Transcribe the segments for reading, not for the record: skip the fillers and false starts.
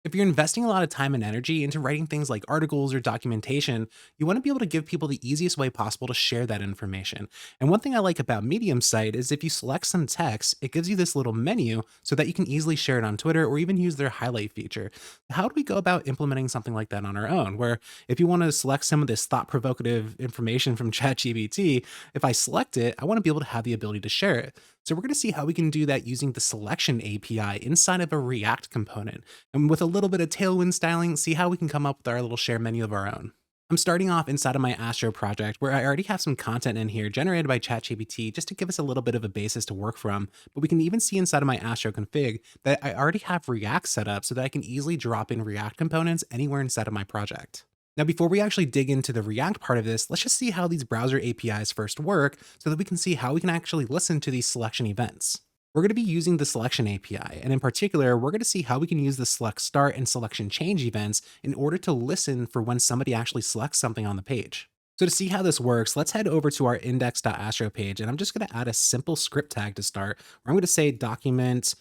If you're investing a lot of time and energy into writing things like articles or documentation, you want to be able to give people the easiest way possible to share that information. And one thing I like about Medium's site is if you select some text, it gives you this little menu so that you can easily share it on Twitter or even use their highlight feature. How do we go about implementing something like that on our own? Where if you want to select some of this thought provocative information from ChatGPT, if I select it, I want to be able to have the ability to share it. So we're going to see how we can do that using the selection API inside of a React component. And with a little bit of Tailwind styling, see how we can come up with our little share menu of our own. I'm starting off inside of my Astro project where I already have some content in here generated by ChatGPT just to give us a little bit of a basis to work from. But we can even see inside of my Astro config that I already have React set up so that I can easily drop in React components anywhere inside of my project. Now, before we actually dig into the React part of this, let's just see how these browser APIs first work so that we can see how we can actually listen to these selection events. We're going to be using the selection API, and in particular, we're going to see how we can use the select start and selection change events in order to listen for when somebody actually selects something on the page. So to see how this works, let's head over to our index.astro page, and I'm just going to add a simple script tag to start, where I'm going to say document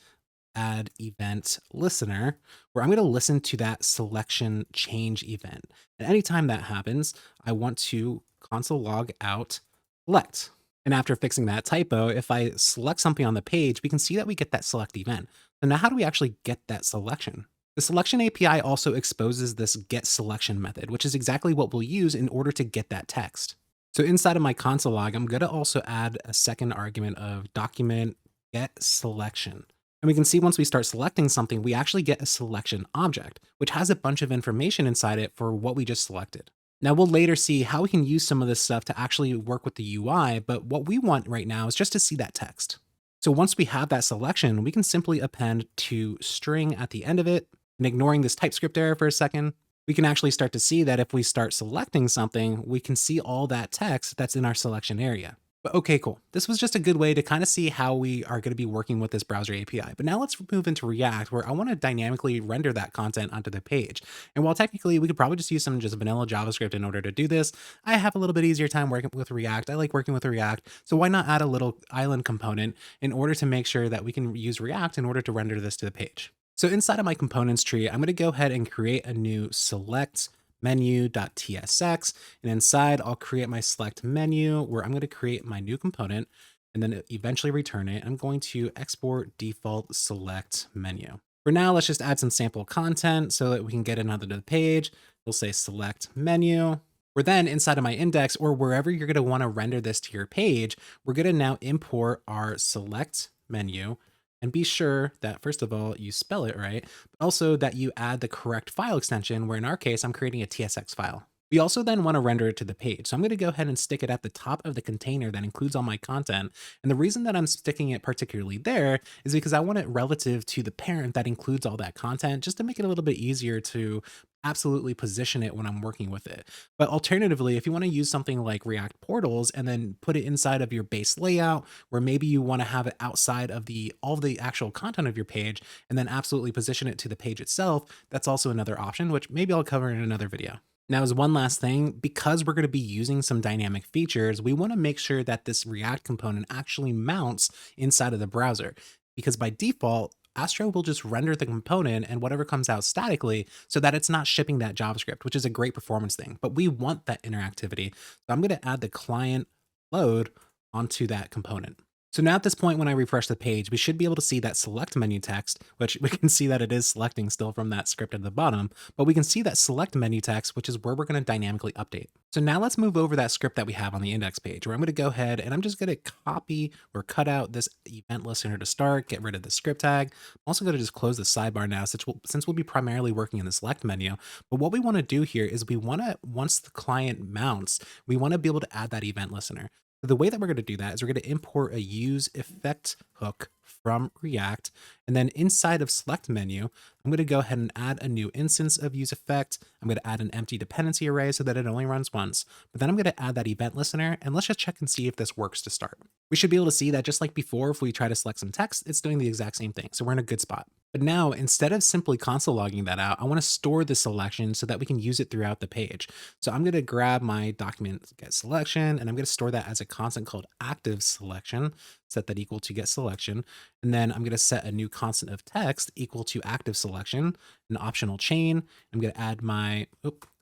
add event listener, where I'm going to listen to that selection change event. And anytime that happens, I want to console log out select. And after fixing that typo, if I select something on the page, we can see that we get that select event. So now how do we actually get that selection? The selection API also exposes this get selection method, which is exactly what we'll use in order to get that text. So inside of my console log, I'm going to also add a second argument of document get selection. And we can see once we start selecting something, we actually get a selection object, which has a bunch of information inside it for what we just selected. Now we'll later see how we can use some of this stuff to actually work with the UI, but what we want right now is just to see that text. So once we have that selection, we can simply append to string at the end of it, and ignoring this TypeScript error for a second, we can actually start to see that if we start selecting something, we can see all that text that's in our selection area. But okay, cool. This was just a good way to kind of see how we are going to be working with this browser API. But now let's move into React, where I want to dynamically render that content onto the page. And while technically we could probably just use some just vanilla JavaScript in order to do this, I have a little bit easier time working with React. I like working with React. So why not add a little island component in order to make sure that we can use React in order to render this to the page? So inside of my components tree, I'm going to go ahead and create a new select menu.tsx, and inside I'll create my select menu where I'm going to create my new component and then eventually return it. I'm going to export default select menu. For now, let's just add some sample content so that we can get another to the page. We'll say select menu. We're then inside of my index or wherever you're going to want to render this to your page, we're going to now import our select menu and be sure that first of all, you spell it right, but also that you add the correct file extension, where in our case, I'm creating a TSX file. We also then want to render it to the page. So I'm going to go ahead and stick it at the top of the container that includes all my content. And the reason that I'm sticking it particularly there is because I want it relative to the parent that includes all that content, just to make it a little bit easier to absolutely position it when I'm working with it. But alternatively, if you want to use something like React portals and then put it inside of your base layout, where maybe you want to have it outside of the all of the actual content of your page and then absolutely position it to the page itself, that's also another option, which maybe I'll cover in another video. Now, as one last thing, because we're going to be using some dynamic features, we want to make sure that this React component actually mounts inside of the browser. Because by default, Astro will just render the component and whatever comes out statically so that it's not shipping that JavaScript, which is a great performance thing. But we want that interactivity. So I'm going to add the client load onto that component. So now at this point, when I refresh the page, we should be able to see that select menu text, which we can see that it is selecting still from that script at the bottom, but we can see that select menu text, which is where we're going to dynamically update. So now let's move over that script that we have on the index page, where I'm going to go ahead and I'm just going to copy or cut out this event listener to start, get rid of the script tag. I'm also going to just close the sidebar now since we'll be primarily working in the select menu. But what we want to do here is we want to, once the client mounts, we want to be able to add that event listener. The way that we're going to do that is we're going to import a use effect hook from React. And then inside of select menu, I'm going to go ahead and add a new instance of use effect. I'm going to add an empty dependency array so that it only runs once. But then I'm going to add that event listener, and let's just check and see if this works to start. We should be able to see that just like before, if we try to select some text, it's doing the exact same thing. So we're in a good spot. But now, instead of simply console logging that out, I want to store the selection so that we can use it throughout the page. So I'm going to grab my document get selection, and I'm going to store that as a constant called active selection, set that equal to get selection. And then I'm going to set a new constant of text equal to active selection, an optional chain. I'm going to add my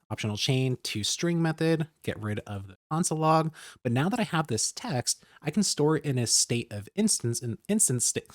optional chain to string method, get rid of the console log. But now that I have this text, I can store it in a state of instance, an instance state,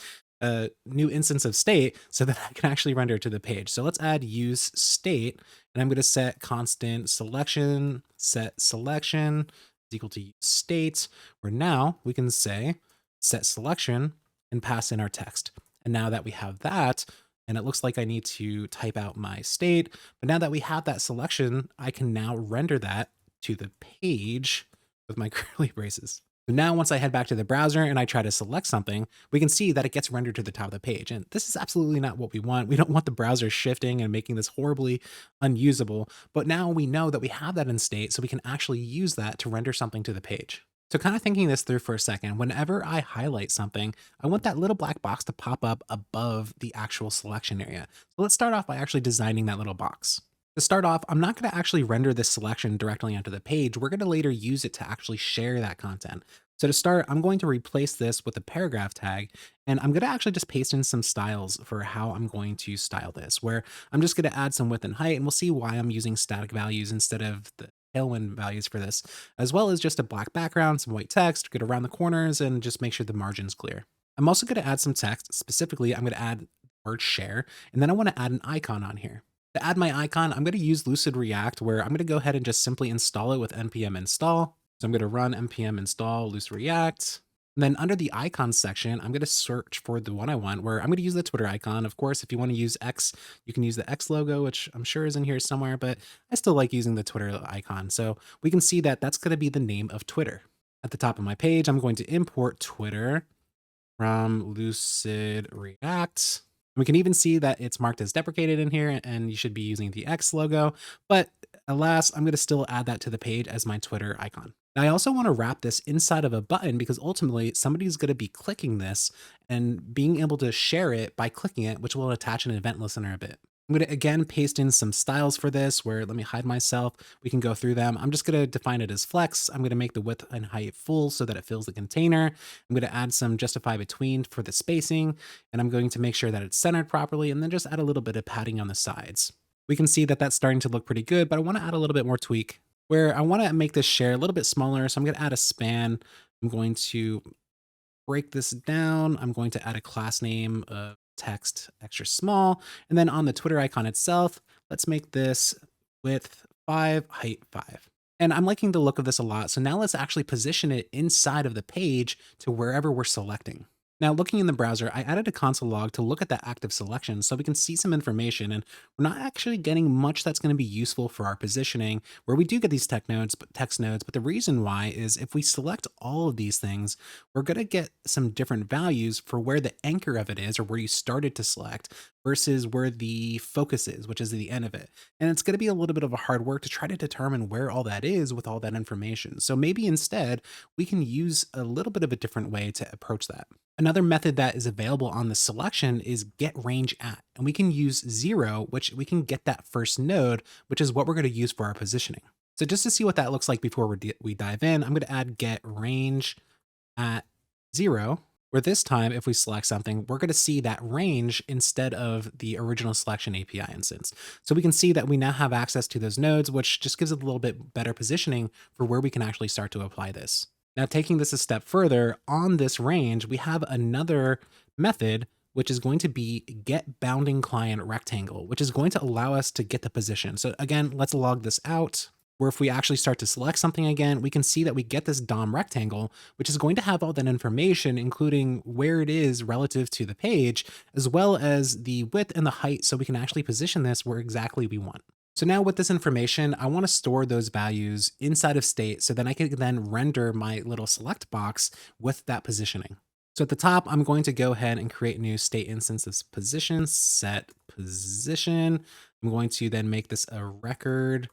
a new instance of state so that I can actually render to the page. So let's add use state, and I'm going to set constant selection, set selection is equal to use state, where now we can say set selection and pass in our text. And now that we have that, and it looks like I need to type out my state, but now that we have that selection, I can now render that to the page with my curly braces. So now once I head back to the browser and I try to select something, we can see that it gets rendered to the top of the page. And this is absolutely not what we want. We don't want the browser shifting and making this horribly unusable. But now we know that we have that in state, so we can actually use that to render something to the page. So kind of thinking this through for a second, whenever I highlight something, I want that little black box to pop up above the actual selection area. So let's start off by actually designing that little box. To start off, I'm not going to actually render this selection directly onto the page. We're going to later use it to actually share that content. So to start, I'm going to replace this with a paragraph tag, and I'm going to actually just paste in some styles for how I'm going to style this, where I'm just going to add some width and height, and we'll see why I'm using static values instead of the tailwind values for this, as well as just a black background, some white text, get around the corners, and just make sure the margin's clear. I'm also going to add some text. Specifically, I'm going to add the word share, and then I want to add an icon on here. To add my icon, I'm going to use Lucid React, where I'm going to go ahead and just simply install it with npm install. So I'm going to run npm install Lucid React. And then under the icon section, I'm going to search for the one I want, where I'm going to use the Twitter icon. Of course, if you want to use X, you can use the X logo, which I'm sure is in here somewhere, but I still like using the Twitter icon. So we can see that that's going to be the name of Twitter. At the top of my page, I'm going to import Twitter from Lucid React. We can even see that it's marked as deprecated in here, and you should be using the X logo, but alas, I'm going to still add that to the page as my Twitter icon. Now, I also want to wrap this inside of a button because ultimately somebody's going to be clicking this and being able to share it by clicking it, which will attach an event listener a bit. I'm going to again paste in some styles for this where let me hide myself. We can go through them. I'm just going to define it as flex. I'm going to make the width and height full so that it fills the container. I'm going to add some justify between for the spacing, and I'm going to make sure that it's centered properly, and then just add a little bit of padding on the sides. We can see that that's starting to look pretty good, but I want to add a little bit more tweak where I want to make this share a little bit smaller. So I'm going to add a span. I'm going to break this down. I'm going to add a class name of text extra small. And then on the Twitter icon itself, let's make this width 5, height 5. And I'm liking the look of this a lot. So now let's actually position it inside of the page to wherever we're selecting. Now, looking in the browser, I added a console log to look at that active selection so we can see some information, and we're not actually getting much that's going to be useful for our positioning, where we do get these text nodes, but the reason why is if we select all of these things, we're going to get some different values for where the anchor of it is or where you started to select versus where the focus is, which is the end of it. And it's going to be a little bit of a hard work to try to determine where all that is with all that information. So maybe instead, we can use a little bit of a different way to approach that. Another method that is available on the selection is get range at, and we can use 0, which we can get that first node, which is what we're going to use for our positioning. So just to see what that looks like before we dive in, I'm going to add get range at 0, where this time, if we select something, we're going to see that range instead of the original selection API instance. So we can see that we now have access to those nodes, which just gives it a little bit better positioning for where we can actually start to apply this. Now, taking this a step further, on this range, we have another method, which is going to be get bounding client rectangle, which is going to allow us to get the position. So again, let's log this out, where if we actually start to select something again, we can see that we get this DOM rectangle, which is going to have all that information, including where it is relative to the page, as well as the width and the height, so we can actually position this where exactly we want. So now with this information, I want to store those values inside of state so then I can then render my little select box with that positioning. So at the top, I'm going to go ahead and create a new state instance of position, set position. I'm going to then make this a record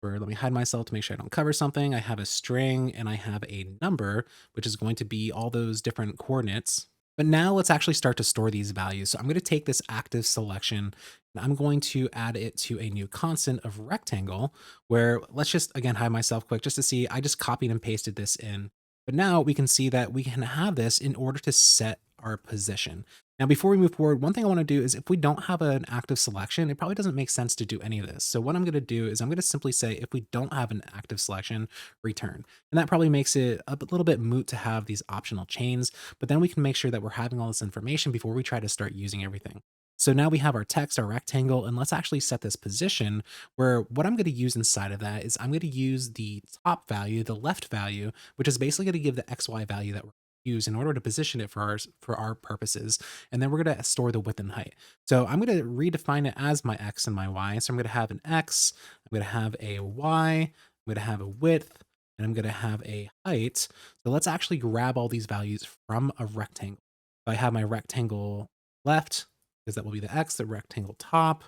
Or let me hide myself to make sure I don't cover something. I have a string and I have a number, which is going to be all those different coordinates. But now let's actually start to store these values. So I'm going to take this active selection and I'm going to add it to a new constant of rectangle where let's just again hide myself quick just to see I just copied and pasted this in. But now we can see that we can have this in order to set our position. Now, before we move forward, one thing I want to do is if we don't have an active selection, it probably doesn't make sense to do any of this. So what I'm going to do is I'm going to simply say, if we don't have an active selection, return. And that probably makes it a little bit moot to have these optional chains, but then we can make sure that we're having all this information before we try to start using everything. So now we have our text, our rectangle, and let's actually set this position where what I'm going to use inside of that is I'm going to use the top value, the left value, which is basically going to give the XY value that we're use in order to position it for our purposes. And then we're going to store the width and height. So I'm going to redefine it as my X and my Y. So I'm going to have an X, I'm going to have a Y, I'm going to have a width, and I'm going to have a height. So let's actually grab all these values from a rectangle. So I have my rectangle left, because that will be the X, the rectangle top,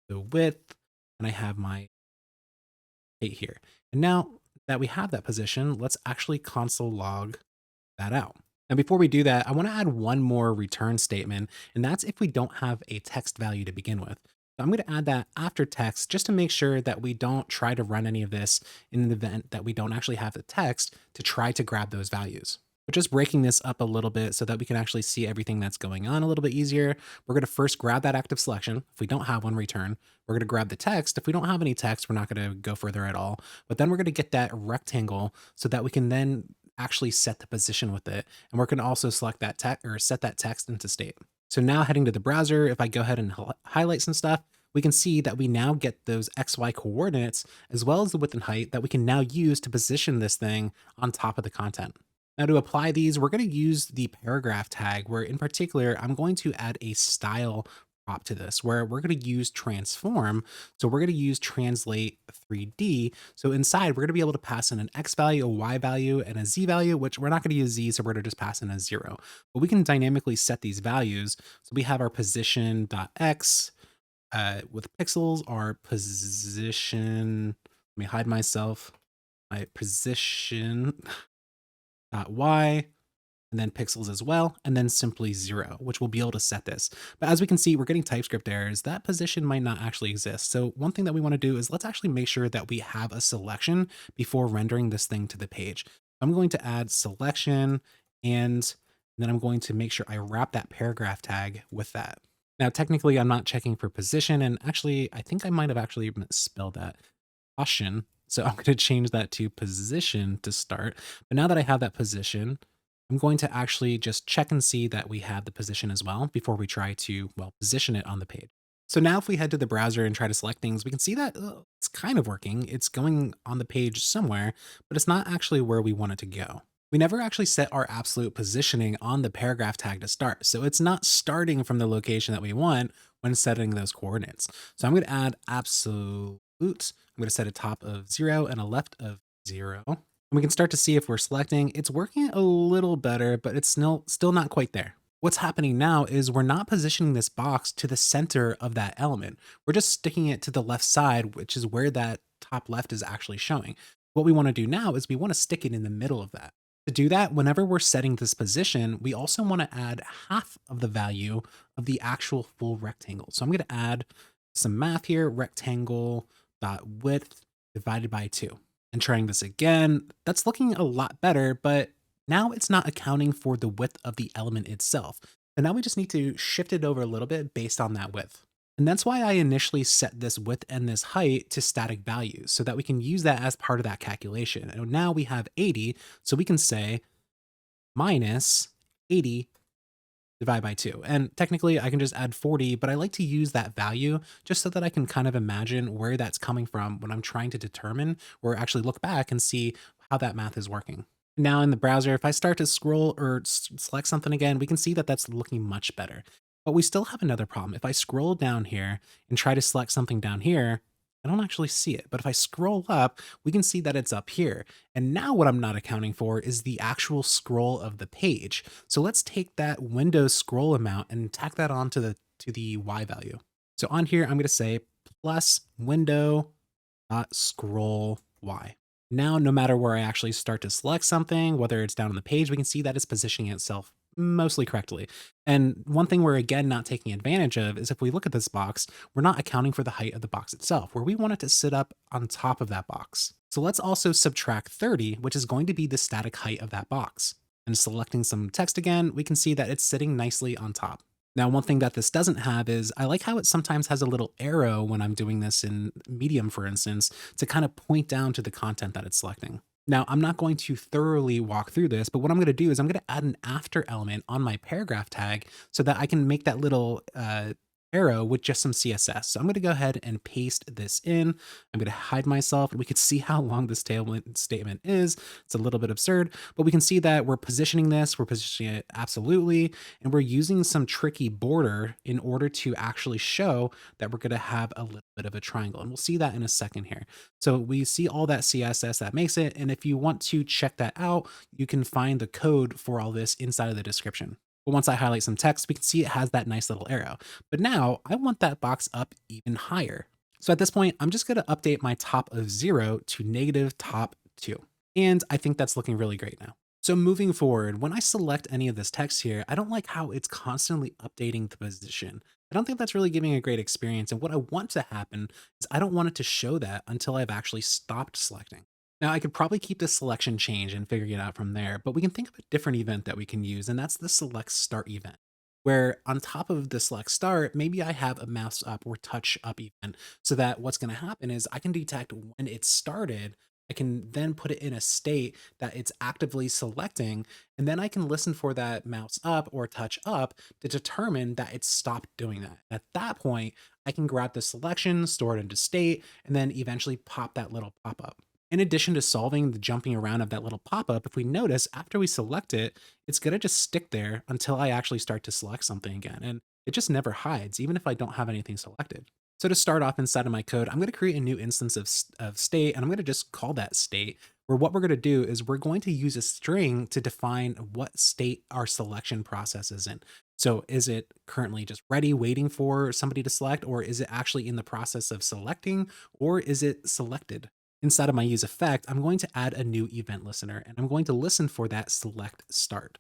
the width, and I have my height here. And now that we have that position, let's actually console log that out. And before we do that, I want to add one more return statement, and that's if we don't have a text value to begin with. So I'm going to add that after text just to make sure that we don't try to run any of this in the event that we don't actually have the text to try to grab those values. But just breaking this up a little bit so that we can actually see everything that's going on a little bit easier. We're going to first grab that active selection. If we don't have one, return. We're going to grab the text. If we don't have any text, we're not going to go further at all. But then we're going to get that rectangle so that we can then actually set the position with it. And we're going to also select that text or set that text into state. So now heading to the browser, if I go ahead and highlight some stuff, we can see that we now get those XY coordinates as well as the width and height that we can now use to position this thing on top of the content. Now to apply these, we're going to use the paragraph tag where in particular, I'm going to add a style prop to this where we're going to use transform. So we're going to use translate 3D. So inside we're going to be able to pass in an X value, a Y value, and a Z value, which we're not going to use Z. So we're going to just pass in a 0, but we can dynamically set these values. So we have our position.x with pixels, our position, let me hide myself, my position y, and then pixels as well, and then simply 0, which will be able to set this. But as we can see, we're getting TypeScript errors. That position might not actually exist. So one thing that we want to do is let's actually make sure that we have a selection before rendering this thing to the page. I'm going to add selection, and then I'm going to make sure I wrap that paragraph tag with that. Now, technically, I'm not checking for position, and actually, I think I might have actually misspelled that. Caution. So I'm going to change that to position to start. But now that I have that position, I'm going to actually just check and see that we have the position as well before we try to, well, position it on the page. So now if we head to the browser and try to select things, we can see that it's kind of working. It's going on the page somewhere, but it's not actually where we want it to go. We never actually set our absolute positioning on the paragraph tag to start. So it's not starting from the location that we want when setting those coordinates. So I'm going to add absolute. I'm going to set a top of 0 and a left of 0. And we can start to see if we're selecting, it's working a little better, but it's still not quite there. What's happening now is we're not positioning this box to the center of that element. We're just sticking it to the left side, which is where that top left is actually showing. What we want to do now is we want to stick it in the middle of that. To do that, whenever we're setting this position, we also want to add half of the value of the actual full rectangle. So I'm going to add some math here, rectangle dot width divided by 2. And trying this again, that's looking a lot better, but now it's not accounting for the width of the element itself. And now we just need to shift it over a little bit based on that width. And that's why I initially set this width and this height to static values so that we can use that as part of that calculation. And now we have 80, so we can say minus 80 divide by 2. And technically I can just add 40, but I like to use that value just so that I can kind of imagine where that's coming from when I'm trying to determine or actually look back and see how that math is working. Now in the browser, if I start to scroll or select something again, we can see that that's looking much better. But we still have another problem. If I scroll down here and try to select something down here, I don't actually see it. But if I scroll up, we can see that it's up here. And now what I'm not accounting for is the actual scroll of the page. So let's take that Windows scroll amount and tack that onto the Y value. So on here, I'm going to say plus window scroll Y. Now, no matter where I actually start to select something, whether it's down on the page, we can see that it's positioning itself mostly correctly. And one thing we're again not taking advantage of is if we look at this box, we're not accounting for the height of the box itself, where we want it to sit up on top of that box. So let's also subtract 30, which is going to be the static height of that box. And selecting some text again, we can see that it's sitting nicely on top. Now, one thing that this doesn't have is I like how it sometimes has a little arrow when I'm doing this in Medium, for instance, to kind of point down to the content that it's selecting. Now, I'm not going to thoroughly walk through this, but what I'm going to do is I'm going to add an after element on my paragraph tag so that I can make that little arrow with just some CSS. So I'm going to go ahead and paste this in. I'm going to hide myself, and we could see how long this statement is. It's a little bit absurd, but we can see that we're positioning this, we're positioning it absolutely, and we're using some tricky border in order to actually show that we're going to have a little bit of a triangle. And we'll see that in a second here. So we see all that CSS that makes it. And if you want to check that out, you can find the code for all this inside of the description. But once I highlight some text, we can see it has that nice little arrow. But now I want that box up even higher. So at this point, I'm just going to update my top of 0 to negative top 2. And I think that's looking really great now. So moving forward, when I select any of this text here, I don't like how it's constantly updating the position. I don't think that's really giving a great experience. And what I want to happen is I don't want it to show that until I've actually stopped selecting. Now, I could probably keep this selection change and figure it out from there, but we can think of a different event that we can use, and that's the select start event, where on top of the select start, maybe I have a mouse up or touch up event so that what's going to happen is I can detect when it started. I can then put it in a state that it's actively selecting, and then I can listen for that mouse up or touch up to determine that it's stopped doing that. At that point, I can grab the selection, store it into state, and then eventually pop that little pop up. In addition to solving the jumping around of that little pop-up, if we notice after we select it, it's gonna just stick there until I actually start to select something again. And it just never hides, even if I don't have anything selected. So to start off inside of my code, I'm gonna create a new instance of state, and I'm gonna just call that state, where what we're gonna do is we're going to use a string to define what state our selection process is in. So is it currently just ready, waiting for somebody to select, or is it actually in the process of selecting, or is it selected? Inside of my use effect, I'm going to add a new event listener, and I'm going to listen for that select start.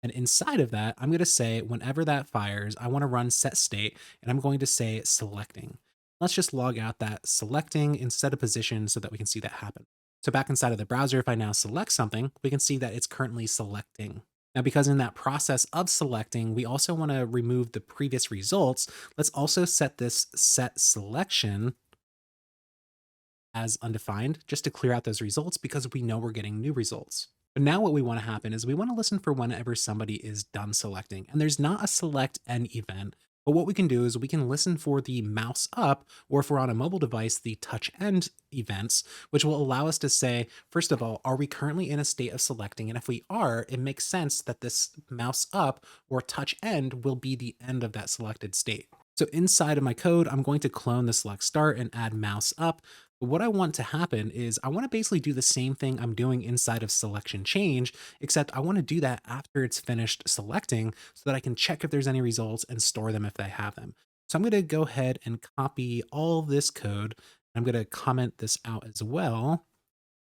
And inside of that, I'm going to say whenever that fires, I want to run set state, and I'm going to say selecting. Let's just log out that selecting instead of position so that we can see that happen. So back inside of the browser, if I now select something, we can see that it's currently selecting. Now, because in that process of selecting, we also want to remove the previous results, let's also set this set selection as undefined just to clear out those results because we know we're getting new results. But now what we want to happen is we want to listen for whenever somebody is done selecting. And there's not a select end event, but what we can do is we can listen for the mouse up, or if we're on a mobile device, the touch end events, which will allow us to say, first of all, are we currently in a state of selecting? And if we are, it makes sense that this mouse up or touch end will be the end of that selected state. So inside of my code, I'm going to clone the select start and add mouse up. But what I want to happen is I want to basically do the same thing I'm doing inside of selection change, except I want to do that after it's finished selecting so that I can check if there's any results and store them if I have them. So I'm going to go ahead and copy all this code. I'm going to comment this out as well.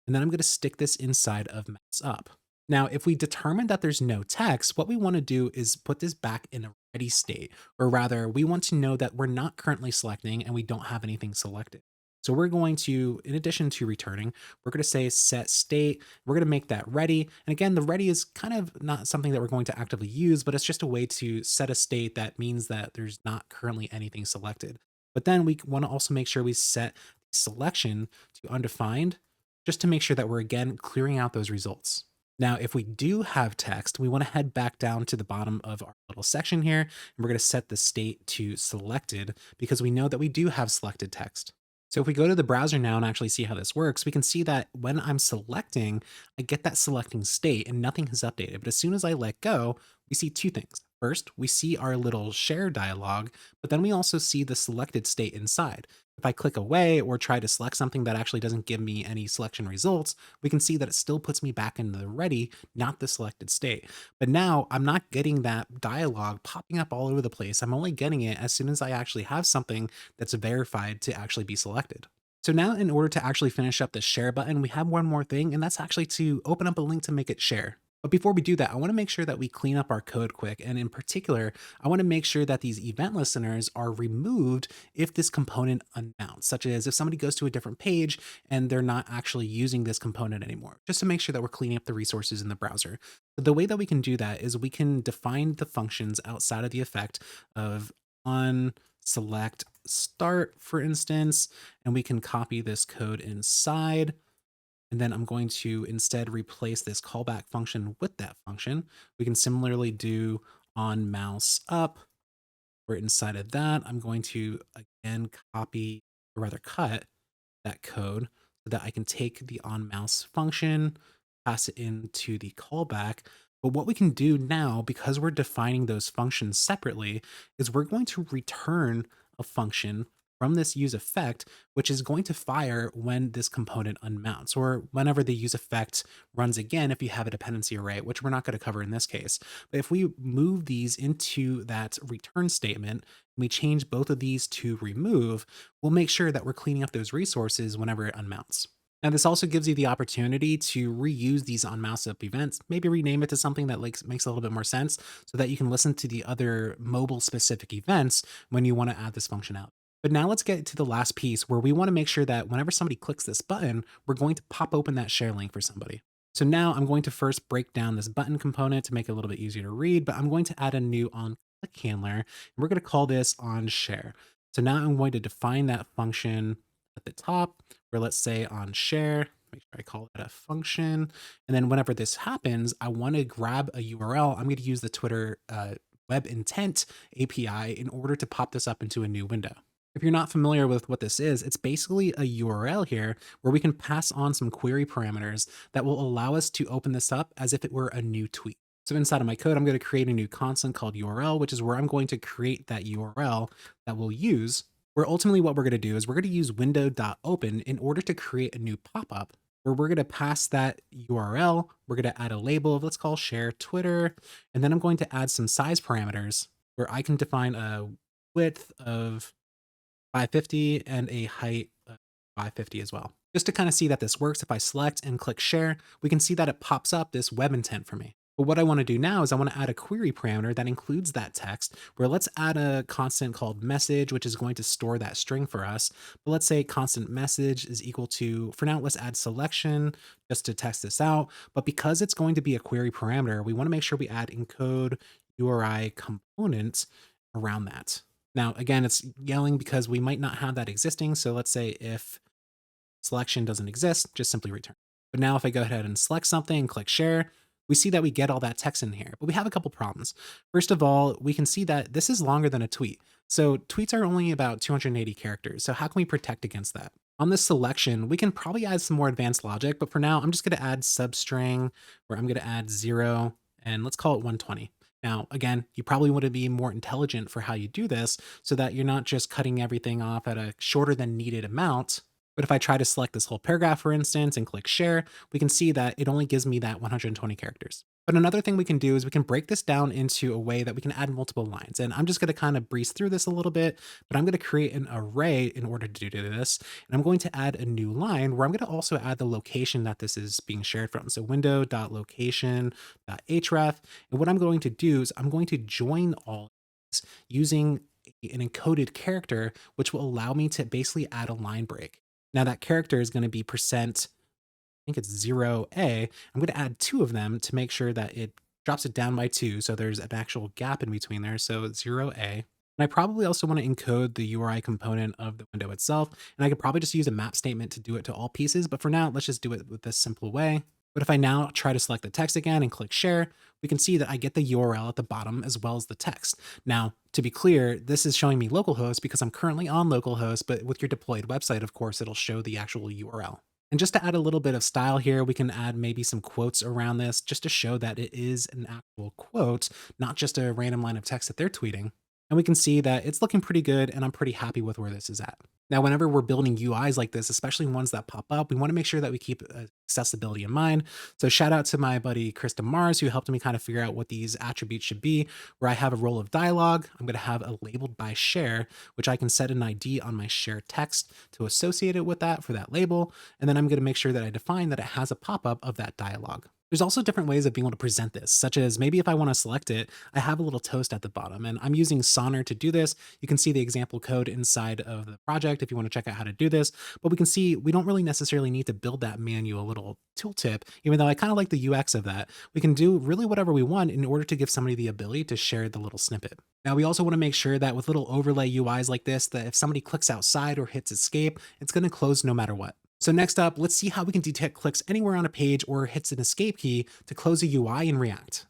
And then I'm going to stick this inside of mouse up. Now, if we determine that there's no text, what we want to do is put this back in a ready state, or rather, we want to know that we're not currently selecting and we don't have anything selected. So we're going to, in addition to returning, we're going to say set state. We're going to make that ready. And again, the ready is kind of not something that we're going to actively use, but it's just a way to set a state that means that there's not currently anything selected. But then we want to also make sure we set selection to undefined, just to make sure that we're again clearing out those results. Now, if we do have text, we want to head back down to the bottom of our little section here, and we're going to set the state to selected because we know that we do have selected text. So if we go to the browser now and actually see how this works, we can see that when I'm selecting, I get that selecting state and nothing has updated. But as soon as I let go, we see two things. First, we see our little share dialog, but then we also see the selected state inside. If I click away or try to select something that actually doesn't give me any selection results, we can see that it still puts me back in the ready, not the selected state. But now I'm not getting that dialog popping up all over the place. I'm only getting it as soon as I actually have something that's verified to actually be selected. So now in order to actually finish up the share button, we have one more thing, and that's actually to open up a link to make it share. But before we do that, I want to make sure that we clean up our code quick. And in particular, I want to make sure that these event listeners are removed if this component unmounts, such as if somebody goes to a different page and they're not actually using this component anymore, just to make sure that we're cleaning up the resources in the browser. The way that we can do that is we can define the functions outside of the effect of on select start, for instance, and we can copy this code inside. And then I'm going to instead replace this callback function with that function. We can similarly do on mouse up, where inside of that, I'm going to again copy, or rather cut that code so that I can take the on mouse function, pass it into the callback. But what we can do now, because we're defining those functions separately, is we're going to return a function from this use effect, which is going to fire when this component unmounts, or whenever the use effect runs again if you have a dependency array, which we're not going to cover in this case. But if we move these into that return statement, and we change both of these to remove, we'll make sure that we're cleaning up those resources whenever it unmounts. Now, this also gives you the opportunity to reuse these on mouse up events, maybe rename it to something that makes a little bit more sense so that you can listen to the other mobile specific events when you want to add this function out. But now let's get to the last piece where we want to make sure that whenever somebody clicks this button, we're going to pop open that share link for somebody. So now I'm going to first break down this button component to make it a little bit easier to read, but I'm going to add a new on click handler, and we're going to call this on share. So now I'm going to define that function at the top, where let's say on share, make sure I call that a function. And then whenever this happens, I want to grab a URL. I'm going to use the Twitter web intent API in order to pop this up into a new window. If you're not familiar with what this is, it's basically a URL here where we can pass on some query parameters that will allow us to open this up as if it were a new tweet. So inside of my code, I'm going to create a new constant called URL, which is where I'm going to create that URL that we'll use. Where ultimately what we're going to do is we're going to use window.open in order to create a new pop-up where we're going to pass that URL. We're going to add a label of let's call share Twitter. And then I'm going to add some size parameters where I can define a width of 550 and a height of 550 as well. Just to kind of see that this works, if I select and click share, we can see that it pops up this web intent for me. But what I want to do now is I want to add a query parameter that includes that text, where let's add a constant called message, which is going to store that string for us. But let's say constant message is equal to, for now, let's add selection just to test this out. But because it's going to be a query parameter, we want to make sure we add encode URI component around that. Now, again, it's yelling because we might not have that existing. So let's say if selection doesn't exist, just simply return. But now if I go ahead and select something and click share, we see that we get all that text in here, but we have a couple problems. First of all, we can see that this is longer than a tweet. So tweets are only about 280 characters. So how can we protect against that? On this selection, we can probably add some more advanced logic, but for now, I'm just going to add substring where I'm going to add 0 and let's call it 120. Now, again, you probably want to be more intelligent for how you do this so that you're not just cutting everything off at a shorter than needed amount. But if I try to select this whole paragraph, for instance, and click share, we can see that it only gives me that 120 characters. But another thing we can do is we can break this down into a way that we can add multiple lines. And I'm just going to kind of breeze through this a little bit, but I'm going to create an array in order to do this. And I'm going to add a new line where I'm going to also add the location that this is being shared from. So window.location.href. And what I'm going to do is I'm going to join all these using an encoded character, which will allow me to basically add a line break. Now that character is going to be percent, I think it's 0A. I'm going to add 2 of them to make sure that it drops it down by 2. So there's an actual gap in between there. So 0A. And I probably also want to encode the URI component of the window itself. And I could probably just use a map statement to do it to all pieces. But for now, let's just do it with this simple way. But if I now try to select the text again and click share, we can see that I get the URL at the bottom as well as the text. Now, to be clear, this is showing me localhost because I'm currently on localhost, but with your deployed website, of course, it'll show the actual URL. And just to add a little bit of style here, we can add maybe some quotes around this just to show that it is an actual quote, not just a random line of text that they're tweeting. And we can see that it's looking pretty good and I'm pretty happy with where this is at. Now, whenever we're building UIs like this, especially ones that pop up, we want to make sure that we keep accessibility in mind. So, shout out to my buddy Krista Mars, who helped me kind of figure out what these attributes should be. Where I have a role of dialogue, I'm going to have a labeled by share, which I can set an ID on my share text to associate it with that for that label. And then I'm going to make sure that I define that it has a pop up of that dialogue. There's also different ways of being able to present this, such as maybe if I want to select it, I have a little toast at the bottom, and I'm using Sonner to do this. You can see the example code inside of the project if you want to check out how to do this, but we can see we don't really necessarily need to build that manual little tooltip, even though I kind of like the UX of that. We can do really whatever we want in order to give somebody the ability to share the little snippet. Now, we also want to make sure that with little overlay UIs like this, that if somebody clicks outside or hits escape, it's going to close no matter what. So next up, let's see how we can detect clicks anywhere on a page or hits an escape key to close a UI in React.